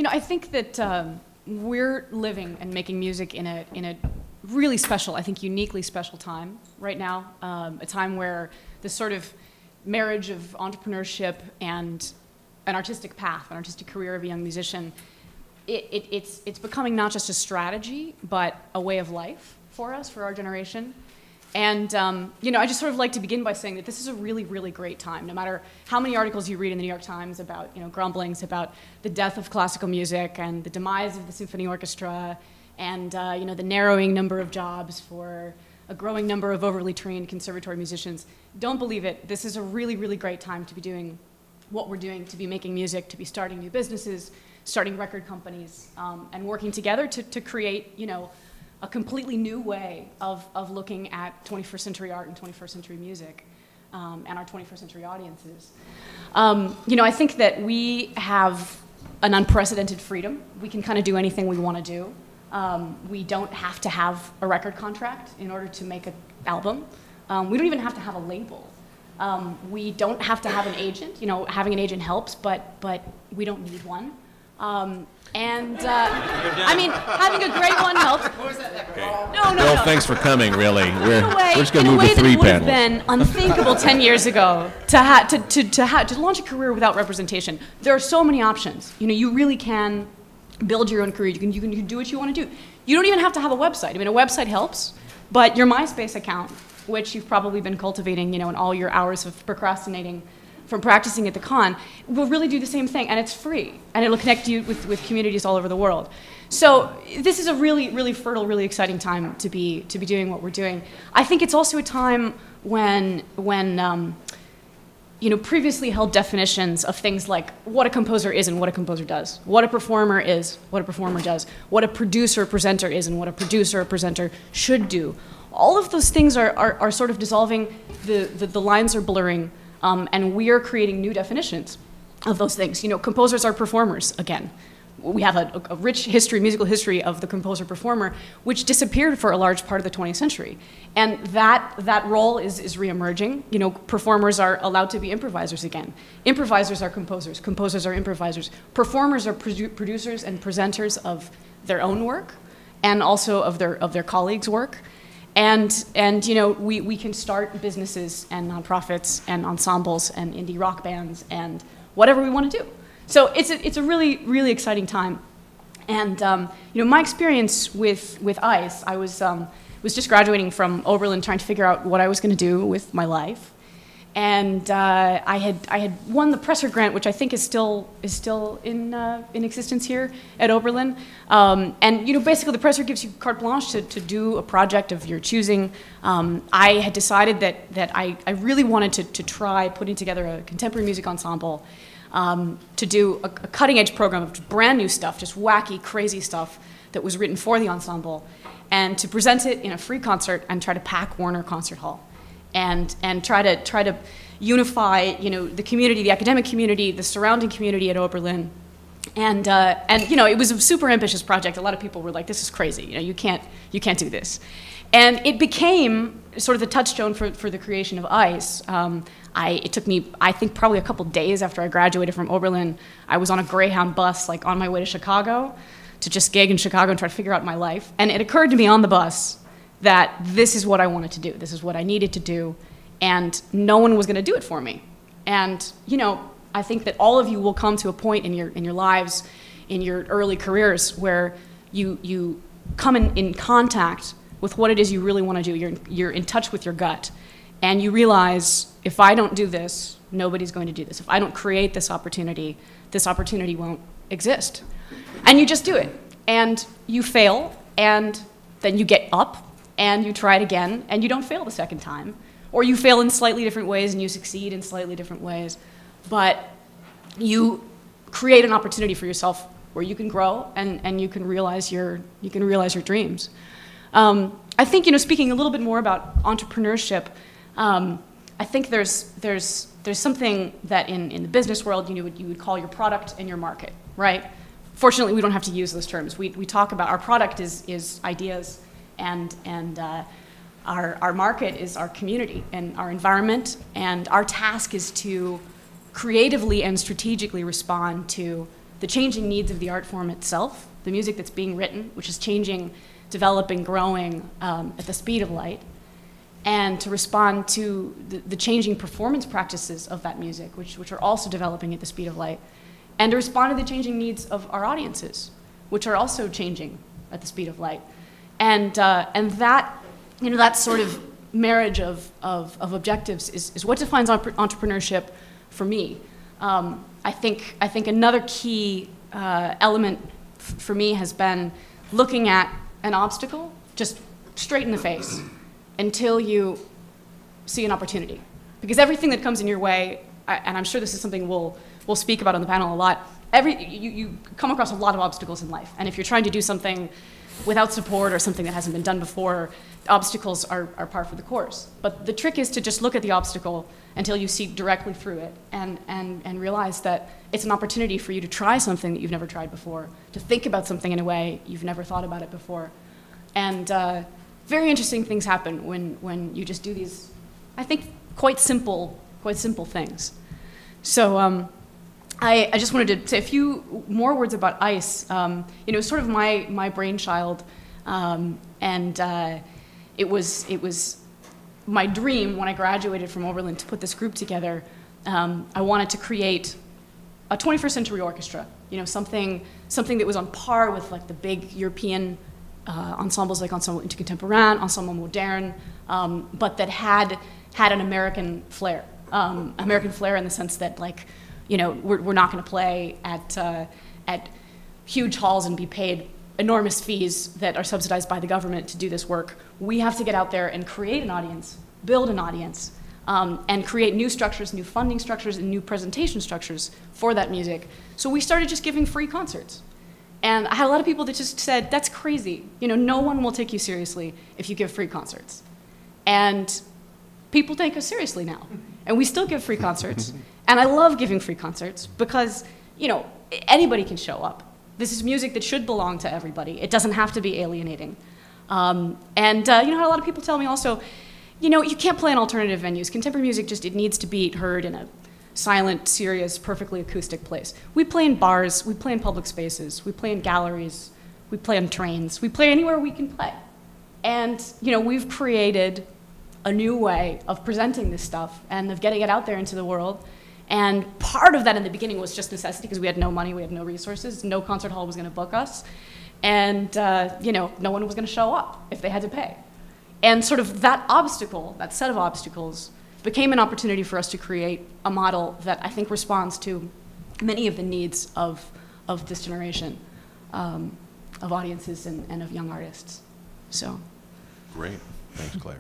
I think that we're living and making music in a really special, I think uniquely special time right now, a time where this sort of marriage of entrepreneurship and an artistic path, an artistic career of a young musician, it's becoming not just a strategy, but a way of life for us, for our generation. And I just sort of like to begin by saying that this is a really, really great time. No matter how many articles you read in the New York Times about grumblings about the death of classical music and the demise of the symphony orchestra, and the narrowing number of jobs for a growing number of overly trained conservatory musicians, don't believe it. This is a really, really great time to be doing what we're doing, to be making music, to be starting new businesses, starting record companies, and working together to create, a completely new way of looking at 21st century art and 21st century music, and our 21st century audiences. I think that we have an unprecedented freedom. We can kind of do anything we want to do. We don't have to have a record contract in order to make an album. We don't even have to have a label. We don't have to have an agent. Having an agent helps, but we don't need one. Having a great one helps. Okay. No. Bill, thanks for coming, really. We're just going to move to 3 panels. In a way that it would have been unthinkable 10 years ago to launch a career without representation. There are so many options. You really can build your own career. You can do what you want to do. You don't even have to have a website. A website helps, but your MySpace account, which you've probably been cultivating, in all your hours of procrastinating from practicing at the con, will really do the same thing, and it's free, and it'll connect you with communities all over the world. So this is a really, really fertile, really exciting time to be doing what we're doing. I think it's also a time when previously held definitions of things like what a composer is and what a composer does, what a performer is, what a performer does, what a producer or presenter is and what a producer or presenter should do. All of those things are sort of dissolving, the lines are blurring, and we are creating new definitions of those things. Composers are performers, again. We have a rich history, musical history of the composer-performer, which disappeared for a large part of the 20th century. And that role is reemerging. Performers are allowed to be improvisers again. Improvisers are composers. Composers are improvisers. Performers are producers and presenters of their own work and also of their colleagues' work. And we can start businesses and nonprofits and ensembles and indie rock bands and whatever we want to do. So it's a really, really exciting time. And my experience with ICE, I was just graduating from Oberlin, trying to figure out what I was going to do with my life. And I had won the Presser grant, which I think is still in existence here at Oberlin. And basically the Presser gives you carte blanche to do a project of your choosing. I had decided that I really wanted to try putting together a contemporary music ensemble, to do a cutting-edge program of brand new stuff, just wacky, crazy stuff that was written for the ensemble, and to present it in a free concert and try to pack Warner Concert Hall. And try to unify, the community, the academic community, the surrounding community at Oberlin, and it was a super ambitious project. A lot of people were like, "This is crazy. You can't do this," and it became sort of the touchstone for the creation of ICE. It took me, I think, probably a couple days after I graduated from Oberlin. I was on a Greyhound bus, on my way to Chicago, to just gig in Chicago and try to figure out my life. And it occurred to me on the bus that this is what I wanted to do. This is what I needed to do, and no one was going to do it for me. And I think that all of you will come to a point in your lives, in your early careers, where you come in contact with what it is you really want to do. You're in touch with your gut, and you realize, if I don't do this, nobody's going to do this. If I don't create this opportunity won't exist. And you just do it, and you fail, and then you get up, and you try it again, and you don't fail the second time. Or you fail in slightly different ways, and you succeed in slightly different ways. But you create an opportunity for yourself where you can grow, and you can realize your dreams. I think, speaking a little bit more about entrepreneurship, I think there's something that in the business world you would call your product and your market, right? Fortunately, we don't have to use those terms. We talk about our product is ideas, and our market is our community and our environment, and our task is to creatively and strategically respond to the the changing needs of the art form itself, the music that's being written, which is changing, developing, growing at the speed of light, and to respond to the changing performance practices of that music, which are also developing at the speed of light, and to respond to the changing needs of our audiences, which are also changing at the speed of light. And that, that sort of marriage of objectives is what defines entrepreneurship for me. I think another key element for me has been looking at an obstacle just straight in the face until you see an opportunity. Because everything that comes in your way, and I'm sure this is something we'll speak about on the panel a lot, you come across a lot of obstacles in life. And if you're trying to do something without support or something that hasn't been done before, obstacles are par for the course. But the trick is to just look at the obstacle until you see directly through it and realize that it's an opportunity for you to try something that you've never tried before, to think about something in a way you've never thought about it before. And very interesting things happen when you just do these, I think, quite simple things. So I just wanted to say a few more words about ICE. Sort of my brainchild, and it was my dream when I graduated from Oberlin to put this group together. I wanted to create a 21st century orchestra, something that was on par with like the big European ensembles like Ensemble Contemporary, Ensemble Moderne, but that had an American flair. American flair in the sense that, like, we're not going to play at huge halls and be paid enormous fees that are subsidized by the government to do this work. We have to get out there and create an audience, build an audience, and create new structures, new funding structures, and new presentation structures for that music. So we started just giving free concerts. And I had a lot of people that just said, that's crazy. No one will take you seriously if you give free concerts. And people take us seriously now. And we still give free concerts. And I love giving free concerts because, anybody can show up. This is music that should belong to everybody. It doesn't have to be alienating. How a lot of people tell me also, you can't play in alternative venues. Contemporary music it needs to be heard in a silent, serious, perfectly acoustic place. We play in bars, we play in public spaces, we play in galleries, we play on trains, we play anywhere we can play. And, we've created a new way of presenting this stuff and of getting it out there into the world. And part of that in the beginning was just necessity because we had no money, we had no resources, no concert hall was going to book us. And, no one was going to show up if they had to pay. And sort of that obstacle, that set of obstacles, became an opportunity for us to create a model that I think responds to many of the needs of this generation, of audiences and of young artists. So. Great. Thanks, Claire.